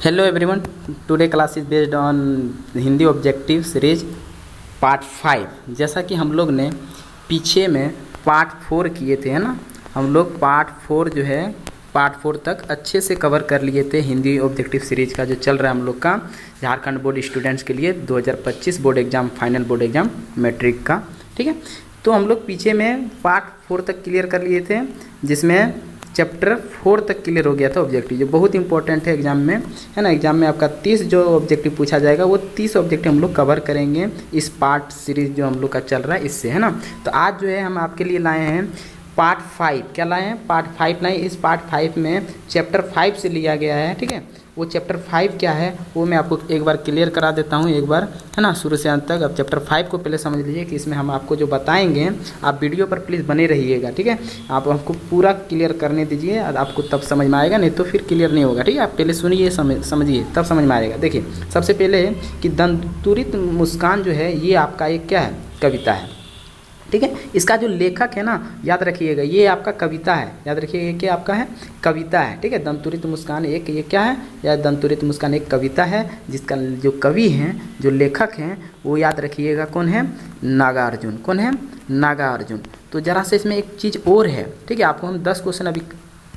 Hello everyone, today class is based on Hindi objective series part 5। जैसा कि हम लोग ने पीछे में पार्ट 4 किए थे, है ना। हम लोग पार्ट 4 जो है पार्ट 4 तक अच्छे से कवर कर लिए थे। हिंदी ऑब्जेक्टिव सीरीज का जो चल रहा है हम लोग का झारखंड बोर्ड स्टूडेंट्स के लिए 2025 board exam, final board exam matric का, ठीक है। तो हम लोग पीछे में पार्ट 4 तक क्लियर कर लिए थे, जिसमें चैप्टर 4 तक क्लियर हो गया था ऑब्जेक्टिव, जो बहुत इंपॉर्टेंट है एग्जाम में, है ना। एग्जाम में आपका 30 जो ऑब्जेक्टिव पूछा जाएगा वो 30 ऑब्जेक्टिव हम लोग कवर करेंगे इस पार्ट सीरीज जो हम लोग का चल रहा है इससे, है ना। तो आज जो है हम आपके लिए लाए हैं पार्ट 5। क्या लाए हैं? पार्ट 5 लाए। इस पार्ट 5 में चैप्टर 5 से लिया गया है, ठीक है। वो चैप्टर 5 क्या है वो मैं आपको एक बार क्लियर करा देता हूँ, एक बार, है ना, शुरू से अंत तक। अब चैप्टर 5 को पहले समझ लीजिए कि इसमें हम आपको जो बताएंगे, आप वीडियो पर प्लीज़ बने रहिएगा, ठीक है। आप हमको पूरा क्लियर करने दीजिए, आपको तब समझ में आएगा, नहीं तो फिर क्लियर नहीं होगा, ठीक है। आप पहले सुनिए, समझिए, तब समझ में आएगा। देखिए, सबसे पहले कि दंतुरित मुस्कान जो है ये आपका एक क्या है, कविता है, ठीक है। इसका जो लेखक है ना, याद रखिएगा, ये आपका कविता है, याद रखिएगा, ये क्या आपका है, कविता है, ठीक है। दंतुरित मुस्कान एक ये क्या है, या दंतुरित मुस्कान एक कविता है, जिसका जो कवि हैं, जो लेखक हैं, वो याद रखिएगा कौन है, नागार्जुन। कौन है? नागार्जुन। तो जरा से इसमें एक चीज़ और है, ठीक है। आपको हम 10 क्वेश्चन अभी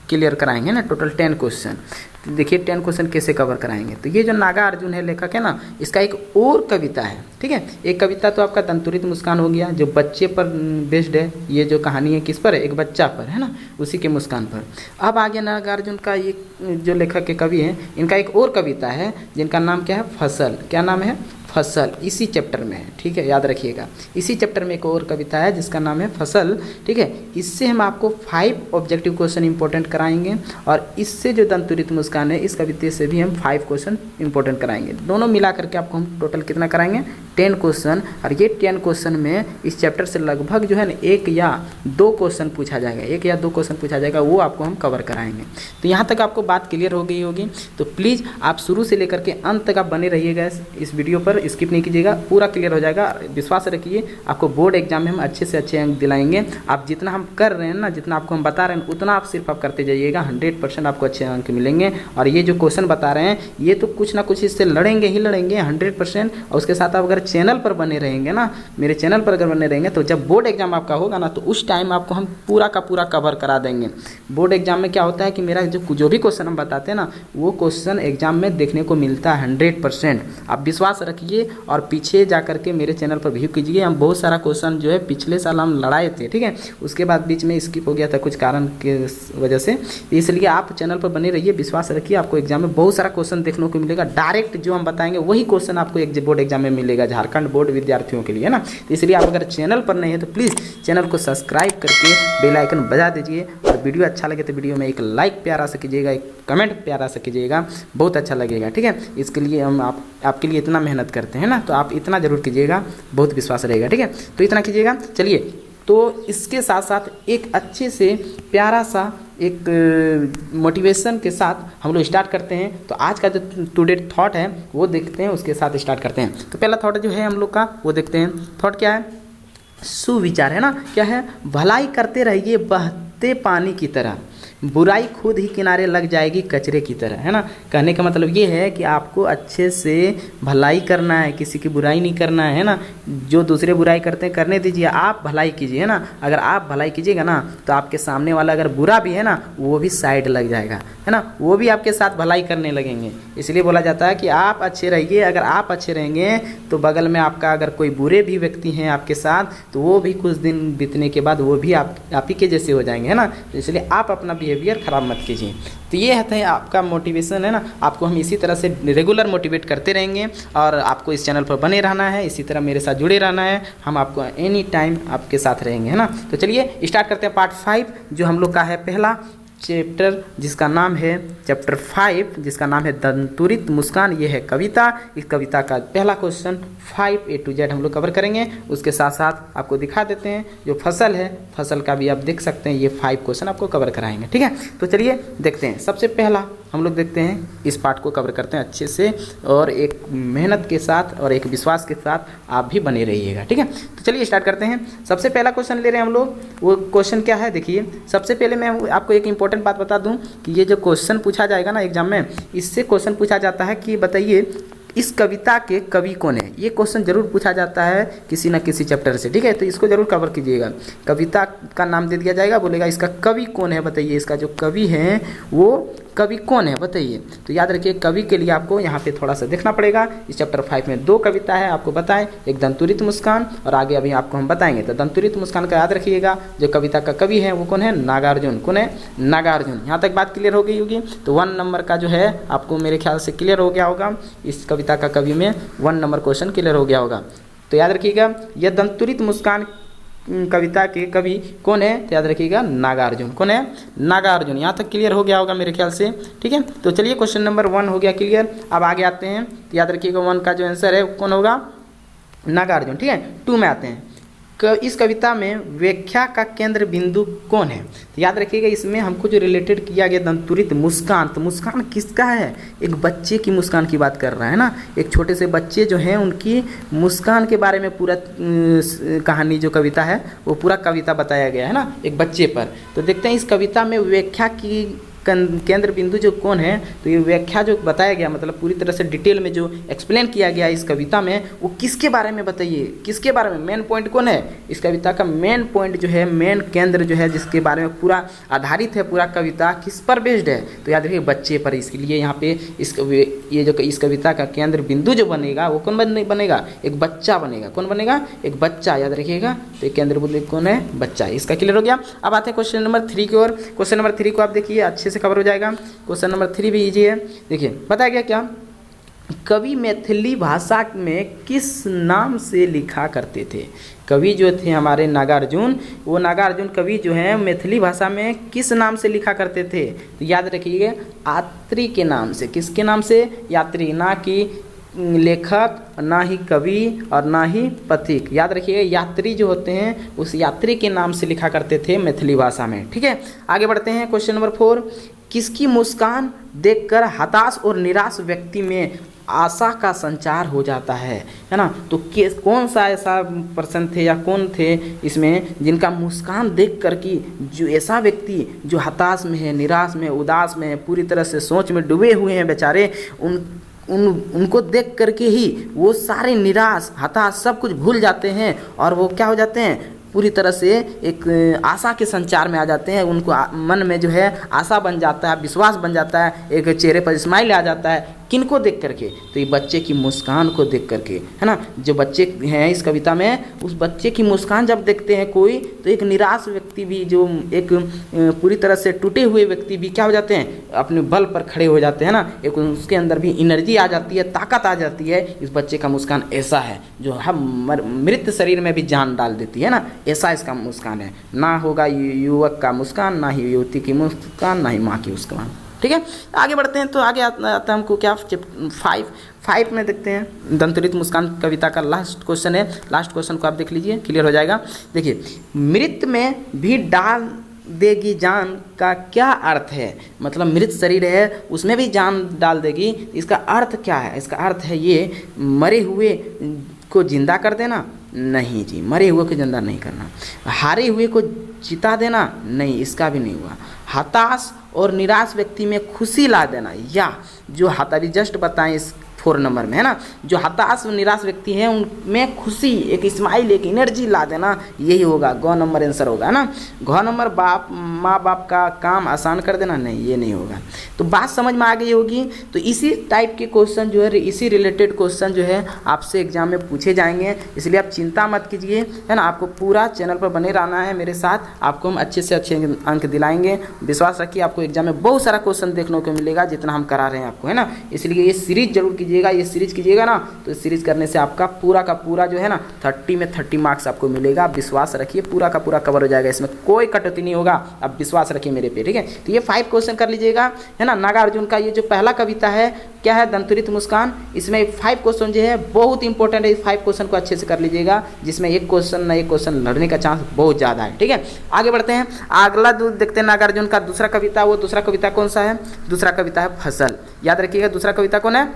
क्लियर कराएंगे ना, टोटल 10 क्वेश्चन। तो देखिए 10 क्वेश्चन कैसे कवर कराएंगे। तो ये जो नागार्जुन है, लेखक है ना, इसका एक और कविता है, ठीक है। एक कविता तो आपका दंतुरित मुस्कान हो गया, जो बच्चे पर बेस्ड है। ये जो कहानी है किस पर है? एक बच्चा पर, है ना, उसी के मुस्कान पर। अब आगे नागार्जुन का ये जो लेखक के कवि हैं, इनका एक और कविता है जिनका नाम क्या है, फसल। क्या नाम है? फसल। इसी चैप्टर में है, ठीक है, याद रखिएगा। इसी चैप्टर में एक और कविता है जिसका नाम है फसल, ठीक है। इससे हम आपको 5 ऑब्जेक्टिव क्वेश्चन इंपॉर्टेंट कराएंगे, और इससे जो दंतुरित मुस्कान है, इस कविता से भी हम 5 क्वेश्चन इंपॉर्टेंट कराएंगे। दोनों मिला करके आपको हम टोटल कितना कराएंगे, 10 क्वेश्चन। और ये 10 क्वेश्चन में इस चैप्टर से लगभग जो है ना 1 या 2 क्वेश्चन पूछा जाएगा, 1 या 2 क्वेश्चन पूछा जाएगा, वो आपको हम कवर कराएंगे। तो यहाँ तक आपको बात क्लियर हो गई होगी। तो प्लीज़ आप शुरू से लेकर के अंत तक आप बने रहिएगा इस वीडियो पर, स्किप नहीं कीजिएगा, पूरा क्लियर हो जाएगा। विश्वास रखिए, आपको बोर्ड एग्जाम में हम अच्छे से अच्छे अंक दिलाएंगे। आप जितना हम कर रहे हैं ना, जितना आपको हम बता रहे हैं, उतना आप सिर्फ आप करते जाइएगा, 100% आपको अच्छे अंक मिलेंगे। और ये जो क्वेश्चन बता रहे हैं, ये तो कुछ ना कुछ इससे लड़ेंगे ही लड़ेंगे 100%। और उसके साथ आप अगर चैनल पर बने रहेंगे ना, मेरे चैनल पर अगर बने रहेंगे, तो जब बोर्ड एग्जाम आपका होगा ना, तो उस टाइम आपको हम पूरा का पूरा कवर करा देंगे। बोर्ड एग्जाम में क्या होता है कि मेरा जो भी क्वेश्चन हम बताते हैं ना, वो क्वेश्चन एग्जाम में देखने को मिलता है 100%। आप विश्वास रखिए और पीछे जा करके मेरे चैनल पर व्यू कीजिए। हम बहुत सारा क्वेश्चन जो है पिछले साल हम लड़ाए थे, ठीक है। उसके बाद बीच में स्किप हो गया था कुछ कारण के वजह से, इसलिए आप चैनल पर बने रहिए। विश्वास रखिए, आपको एग्जाम में बहुत सारा क्वेश्चन देखने को मिलेगा। डायरेक्ट जो हम बताएंगे वही क्वेश्चन आपको एक बोर्ड एग्जाम में मिलेगा, झारखंड बोर्ड विद्यार्थियों के लिए, है ना। तो इसलिए आप अगर चैनल पर नहीं है तो प्लीज़ चैनल को सब्सक्राइब करके बेल आइकन बजा दीजिए। और वीडियो अच्छा लगे तो वीडियो में एक लाइक प्यारा सा कीजिएगा, एक कमेंट प्यारा सा कीजिएगा, बहुत अच्छा लगेगा, ठीक है। इसके लिए हम आपके लिए इतना मेहनत करते हैं ना, तो आप इतना जरूर कीजिएगा, बहुत विश्वास रहेगा, ठीक है। तो इतना कीजिएगा। चलिए, तो इसके साथ साथ एक अच्छे से प्यारा सा एक मोटिवेशन के साथ हम लोग स्टार्ट करते हैं। तो आज का जो टुडे थॉट है वो देखते हैं, उसके साथ स्टार्ट करते हैं। तो पहला थॉट जो है हम लोग का वो देखते हैं। थॉट क्या है? सुविचार, है ना। क्या है? भलाई करते रहिए बहते पानी की तरह, बुराई खुद ही किनारे लग जाएगी कचरे की तरह, है ना। कहने का मतलब ये है कि आपको अच्छे से भलाई करना है, किसी की बुराई नहीं करना है ना। जो दूसरे बुराई करते हैं करने दीजिए, आप भलाई कीजिए, है ना। अगर आप भलाई कीजिएगा ना, तो आपके सामने वाला अगर बुरा भी है ना, वो भी साइड लग जाएगा, है ना, वो भी आपके साथ भलाई करने लगेंगे। इसलिए बोला जाता है कि आप अच्छे रहिए। अगर आप अच्छे रहेंगे तो बगल में आपका अगर कोई बुरे भी व्यक्ति हैं आपके साथ, तो वो भी कुछ दिन बीतने के बाद वो भी आप ही के जैसे हो जाएंगे, है ना। तो इसलिए आप अपना बिहेवियर खराब मत कीजिए। तो ये है आपका मोटिवेशन, है ना। आपको हम इसी तरह से रेगुलर मोटिवेट करते रहेंगे, और आपको इस चैनल पर बने रहना है, इसी तरह मेरे साथ जुड़े रहना है। हम आपको एनी टाइम आपके साथ रहेंगे, है ना। तो चलिए स्टार्ट करते हैं पार्ट 5, जो हम लोग का है पहला चैप्टर, जिसका नाम है चैप्टर 5, जिसका नाम है दंतुरित मुस्कान। ये है कविता। इस कविता का पहला क्वेश्चन 5 A to Z हम लोग कवर करेंगे। उसके साथ साथ आपको दिखा देते हैं जो फसल है, फसल का भी आप देख सकते हैं, ये 5 क्वेश्चन आपको कवर कराएंगे, ठीक है। तो चलिए देखते हैं। सबसे पहला हम लोग देखते हैं इस पार्ट को कवर करते हैं अच्छे से, और एक मेहनत के साथ और एक विश्वास के साथ आप भी बने रहिएगा, ठीक है। तो चलिए स्टार्ट करते हैं। सबसे पहला क्वेश्चन ले रहे हैं हम लोग। वो क्वेश्चन क्या है देखिए, सबसे पहले मैं आपको एक इंपॉर्टेंट बात बता दूं कि ये जो क्वेश्चन पूछा जाएगा ना एग्जाम में, इससे क्वेश्चन पूछा जाता है कि बताइए इस कविता के कवि कौन है। ये क्वेश्चन जरूर पूछा जाता है किसी न किसी चैप्टर से, ठीक है। तो इसको जरूर कवर कीजिएगा। कविता का नाम दे दिया जाएगा, बोलेगा इसका कवि कौन है, बताइए इसका जो कवि है वो कवि कौन है बताइए। तो याद रखिए कवि के लिए आपको यहाँ पे थोड़ा सा देखना पड़ेगा। इस चैप्टर 5 में 2 कविता है, आपको बताएं, एक दंतुरित मुस्कान और आगे अभी आपको हम बताएंगे। तो दंतुरित मुस्कान का याद रखिएगा, जो कविता का कवि है वो कौन है, नागार्जुन। कौन है, नागार्जुन। यहाँ तक बात क्लियर हो गई होगी। तो 1 नंबर का जो है आपको मेरे ख्याल से क्लियर हो गया होगा। इस कविता का कवि में 1 नंबर क्वेश्चन क्लियर हो गया होगा। तो याद रखिएगा यह दंतुरित मुस्कान कविता के कवि कौन है, तो याद रखिएगा नागार्जुन। कौन है, नागार्जुन। यहाँ तक क्लियर हो गया होगा मेरे ख्याल से, ठीक है। तो चलिए क्वेश्चन नंबर 1 हो गया क्लियर। अब आगे आते हैं, तो याद रखिएगा 1 का जो आंसर है कौन होगा, नागार्जुन, ठीक है। 2 में आते हैं, इस कविता में व्याख्या का केंद्र बिंदु कौन है। तो याद रखिएगा इसमें हमको जो रिलेटेड किया गया दंतुरित मुस्कान, तो मुस्कान किसका है, एक बच्चे की मुस्कान की बात कर रहा है ना। एक छोटे से बच्चे जो हैं उनकी मुस्कान के बारे में पूरा कहानी जो कविता है वो पूरा कविता बताया गया है ना, एक बच्चे पर। तो देखते हैं इस कविता में व्याख्या की केंद्र बिंदु जो कौन है। तो ये व्याख्या जो बताया गया, मतलब पूरी तरह से डिटेल में जो एक्सप्लेन किया गया इस कविता में, वो किसके बारे में बताइए, किसके बारे में, मेन पॉइंट कौन है इस कविता का। मेन पॉइंट जो है, मेन केंद्र जो है जिसके बारे में पूरा आधारित है पूरा कविता, किस पर बेस्ड है, तो याद रखिए बच्चे पर। इसके लिए यहाँ पे ये जो इस कविता का केंद्र बिंदु जो बनेगा वो कौन बनेगा, एक बच्चा बनेगा। कौन बनेगा, एक बच्चा, याद रखिएगा। तो एक केंद्र बिंदु कौन है, बच्चा। इसका क्लियर हो गया। अब आते हैं क्वेश्चन नंबर 3 की ओर। क्वेश्चन नंबर 3 को आप देखिए अच्छे से कवर हो जाएगा। क्वेश्चन नंबर 3 भी इजी है। देखिए बताया गया क्या, कवि मैथिली भाषा में किस नाम से लिखा करते थे। कवि जो थे हमारे नागार्जुन, वो नागार्जुन कवि जो हैं मैथिली भाषा में किस नाम से लिखा करते थे। तो याद रखिएगा यात्री के नाम से। किसके नाम से, यात्री, ना कि लेखक, ना ही कवि और ना ही पथिक। याद रखिएगा यात्री जो होते हैं उस यात्री के नाम से लिखा करते थे मैथिली भाषा में, ठीक है। आगे बढ़ते हैं क्वेश्चन नंबर 4, किसकी मुस्कान देखकर हताश और निराश व्यक्ति में आशा का संचार हो जाता है ना। तो कौन सा ऐसा पर्सन थे या कौन थे इसमें जिनका मुस्कान देख कर कि जो ऐसा व्यक्ति जो हताश में है, निराश में, उदास में है, पूरी तरह से सोच में डूबे हुए हैं बेचारे, उनको देख करके ही वो सारे निराश, हताश सब कुछ भूल जाते हैं और वो क्या हो जाते हैं, पूरी तरह से एक आशा के संचार में आ जाते हैं। उनको मन में जो है आशा बन जाता है, विश्वास बन जाता है, एक चेहरे पर स्माइल आ जाता है। किनको देख करके, तो ये बच्चे की मुस्कान को देख करके, है ना। जो बच्चे हैं इस कविता में, उस बच्चे की मुस्कान जब देखते हैं कोई, तो एक निराश व्यक्ति भी, जो एक पूरी तरह से टूटे हुए व्यक्ति भी क्या हो जाते हैं, अपने बल पर खड़े हो जाते हैं ना। एक उसके अंदर भी एनर्जी आ जाती है, ताकत आ जाती है। इस बच्चे का मुस्कान ऐसा है जो हम मृत शरीर में भी जान डाल देती है ना, ऐसा इसका मुस्कान है। ना होगा युवक का मुस्कान, ना ही युवती की मुस्कान, ना ही माँ की मुस्कान, ठीक है। आगे बढ़ते हैं, तो आगे आता है हमको क्या, 5 में देखते हैं। दंतुरित मुस्कान कविता का लास्ट क्वेश्चन है। लास्ट क्वेश्चन को आप देख लीजिए, क्लियर हो जाएगा। देखिए, मृत में भी डाल देगी जान का क्या अर्थ है। मतलब मृत शरीर है उसमें भी जान डाल देगी, इसका अर्थ क्या है। इसका अर्थ है ये मरे हुए को जिंदा कर देना, नहीं जी, मरे हुए को जिंदा नहीं करना। हारे हुए को जिता देना, नहीं, इसका भी नहीं हुआ। हताश और निराश व्यक्ति में खुशी ला देना, या जो अभी जस्ट बताएं इस 4 नंबर में, है ना, जो हताश और निराश व्यक्ति हैं उनमें खुशी, एक स्माइल, एक एनर्जी ला देना, यही होगा। ग नंबर आंसर होगा ना। घ नंबर माँ बाप का काम आसान कर देना, नहीं, ये नहीं होगा। तो बात समझ में आ गई होगी। तो इसी टाइप के क्वेश्चन जो है, इसी रिलेटेड क्वेश्चन जो है आपसे एग्जाम में पूछे जाएंगे, इसलिए आप चिंता मत कीजिए, है ना। आपको पूरा चैनल पर बने रहना है मेरे साथ, आपको हम अच्छे से अच्छे अंक दिलाएंगे। विश्वास रखिए, आपको एग्जाम में बहुत सारा क्वेश्चन देखने को मिलेगा जितना हम करा रहे हैं आपको, है ना। इसलिए ये सीरीज जरूर कीजिए, कीजिएगा, ये सीरीज कीजिएगा ना, तो सीरीज करने से आपका पूरा का पूरा जो है ना 30 में 30 मार्क्स आपको मिलेगा। आप विश्वास रखिए, पूरा का पूरा कवर हो जाएगा, इसमें कोई कटौती नहीं होगा, आप विश्वास रखिए मेरे पे, ठीक है। तो ये 5 क्वेश्चन कर लीजिएगा, है ना। नागार्जुन का ये जो पहला कविता है क्या है, दंतुरित मुस्कान, इसमें 5 क्वेश्चन जो है बहुत इंपॉर्टेंट है। इस 5 क्वेश्चन को अच्छे से कर लीजिएगा, जिसमें एक क्वेश्चन ना एक क्वेश्चन लड़ने का चांस बहुत ज़्यादा है, ठीक है। आगे बढ़ते हैं, अगला देखते हैं नागार्जुन का दूसरा कविता। वो दूसरा कविता कौन सा है, दूसरा कविता है फसल। याद रखिएगा दूसरा कविता कौन है,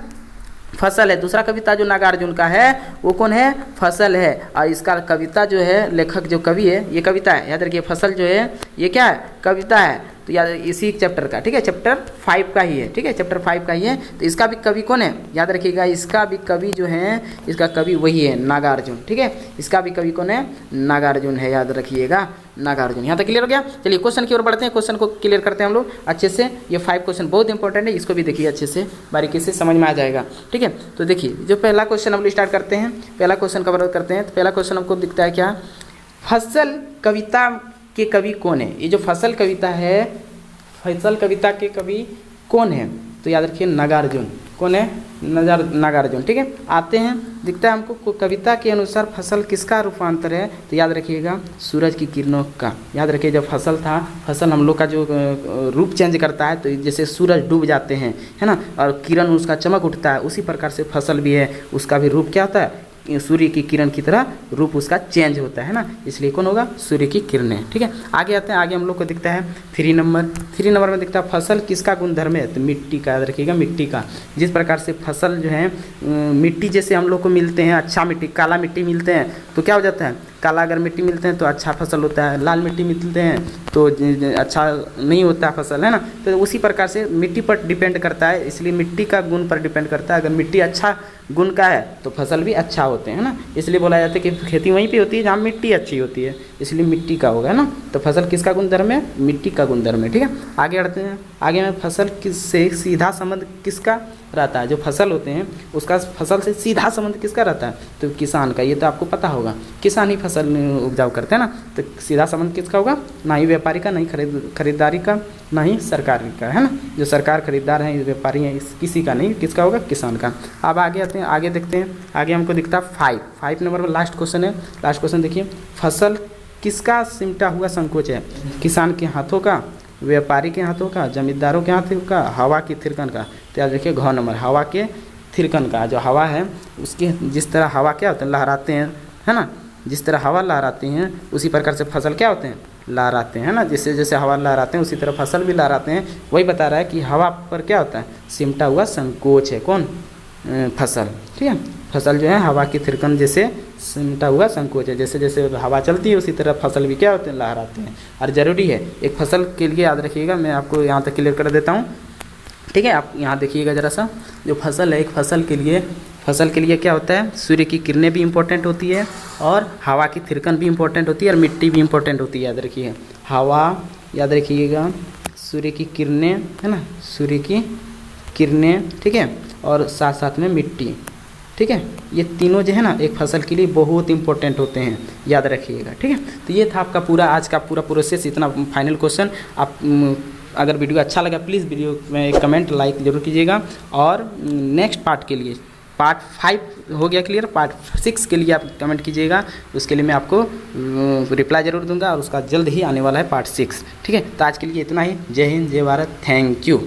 फसल है। दूसरा कविता जो नागार्जुन का है वो कौन है, फसल है। और इसका कविता जो है, लेखक जो कवि है, ये कविता है, याद रखिए। फसल जो है ये क्या है, कविता है। तो याद इसी चैप्टर का, ठीक है, चैप्टर 5 का ही है, ठीक है, चैप्टर 5 का ही है। तो इसका भी कवि कौन है, याद रखिएगा। इसका भी कवि जो है, इसका कवि वही है, नागार्जुन, ठीक है। इसका भी कवि कौन है, नागार्जुन है, याद रखिएगा, नागार्जुन। यहाँ तक क्लियर हो गया। चलिए क्वेश्चन की ओर बढ़ते हैं, क्वेश्चन को क्लियर करते हैं हम लोग अच्छे से। ये 5 क्वेश्चन बहुत इंपॉर्टेंट है, इसको भी देखिए अच्छे से, बारीकी से समझ में आ जाएगा, ठीक है। तो देखिए जो पहला क्वेश्चन हम लोग स्टार्ट करते हैं, पहला क्वेश्चन कवर करते हैं। तो पहला क्वेश्चन हमको दिखता है क्या, फसल कविता के कवि कौन है। ये जो फसल कविता है, फसल कविता के कवि कौन है, तो याद रखिए नागार्जुन। कौन है, नागार्जुन, ठीक है। आते हैं, दिखता है हमको कविता के अनुसार फसल किसका रूपांतर है, तो याद रखिएगा सूरज की किरणों का। याद रखिए जब फसल था, फसल हम लोग का जो रूप चेंज करता है, तो जैसे सूरज डूब जाते हैं, है ना, और किरण उसका चमक उठता है, उसी प्रकार से फसल भी है, उसका भी रूप क्या होता है, सूर्य की किरण की तरह रूप उसका चेंज होता है ना, इसलिए कौन होगा, सूर्य की किरणें, ठीक है। आगे आते हैं, आगे हम लोग को दिखता है 3 नंबर में दिखता है फसल किसका गुणधर्म है, तो मिट्टी का। याद रखिएगा मिट्टी का। जिस प्रकार से फसल जो है मिट्टी जैसे हम लोग को मिलते हैं, अच्छा मिट्टी, काला मिट्टी मिलते हैं तो क्या हो जाता है, काला अगर मिट्टी मिलते हैं तो अच्छा फसल होता है, लाल मिट्टी मिलते हैं तो अच्छा नहीं होता फसल, है ना। तो उसी प्रकार से मिट्टी पर डिपेंड करता है, इसलिए मिट्टी का गुण पर डिपेंड करता है। अगर मिट्टी अच्छा गुण का है तो फसल भी अच्छा होते हैं, है ना। इसलिए बोला जाता है कि खेती वहीं पे होती है जहाँ मिट्टी अच्छी होती है, इसलिए मिट्टी का होगा, है ना। तो फसल किसका गुणधर्म है, मिट्टी का गुणधर्म है, ठीक है। आगे बढ़ते हैं, आगे में फसल किससे सीधा संबंध किसका रहता है, जो फसल होते हैं उसका फसल से सीधा संबंध किसका रहता है, तो किसान का। ये तो आपको पता होगा, किसान ही फसल उपजाऊ करते हैं ना, तो सीधा संबंध किसका होगा, ना ही व्यापारी का, ना ही खरीदारी का, ना ही सरकार का, है ना। जो सरकार खरीदार हैं, व्यापारी हैं, किसी का नहीं, किसका होगा, किसान का। अब आगे आते हैं, आगे देखते हैं, आगे हमको दिखता है 5 नंबर में लास्ट क्वेश्चन है। लास्ट क्वेश्चन देखिए, फसल किसका सिमटा हुआ संकोच है, किसान के हाथों का, व्यापारी के हाथों का, जमींदारों के हाथों का, हवा की थिरकन का। तो याद रखिए घ नंबर, हवा के थिरकन का। जो हवा है उसके जिस तरह हवा क्या होते हैं, लहराते हैं, है ना। जिस तरह हवा लहराती हैं उसी प्रकार से फसल क्या होते हैं, लहराते हैं, है ना। जैसे जैसे हवा लहराते हैं उसी तरह फसल भी लहराते हैं। वही बता रहा है कि हवा पर क्या होता है, सिमटा हुआ संकोच है, कौन, फसल, ठीक है। फसल जो है हवा की थिरकन जैसे सिमटा हुआ संकोच है, जैसे जैसे हवा चलती है उसी तरह फसल भी क्या होते हैं, लहराते हैं। और ज़रूरी है एक फसल के लिए, याद रखिएगा, मैं आपको यहाँ तक क्लियर कर देता हूँ, ठीक है। आप यहाँ देखिएगा ज़रा सा, जो फसल है एक फसल के लिए क्या होता है, सूर्य की किरणें भी इम्पोर्टेंट होती है, और हवा की थिरकन भी इम्पोर्टेंट होती है, और मिट्टी भी इम्पोर्टेंट होती है। याद रखिए हवा, याद रखिएगा सूर्य की किरणें, है ना, सूर्य की किरणें, ठीक है, और साथ साथ में मिट्टी, ठीक है। ये तीनों जो है ना एक फसल के लिए बहुत इंपॉर्टेंट होते हैं, याद रखिएगा, ठीक है। तो ये था आपका पूरा आज का पूरा प्रोसेस, इतना फाइनल क्वेश्चन। आप अगर वीडियो अच्छा लगा प्लीज़ वीडियो में एक कमेंट लाइक जरूर कीजिएगा, और नेक्स्ट पार्ट के लिए, पार्ट 5 हो गया क्लियर, पार्ट 6 के लिए आप कमेंट कीजिएगा, उसके लिए मैं आपको रिप्लाई ज़रूर दूंगा, और उसका जल्द ही आने वाला है पार्ट 6, ठीक है। तो आज के लिए इतना ही। जय हिंद, जय भारत, थैंक यू।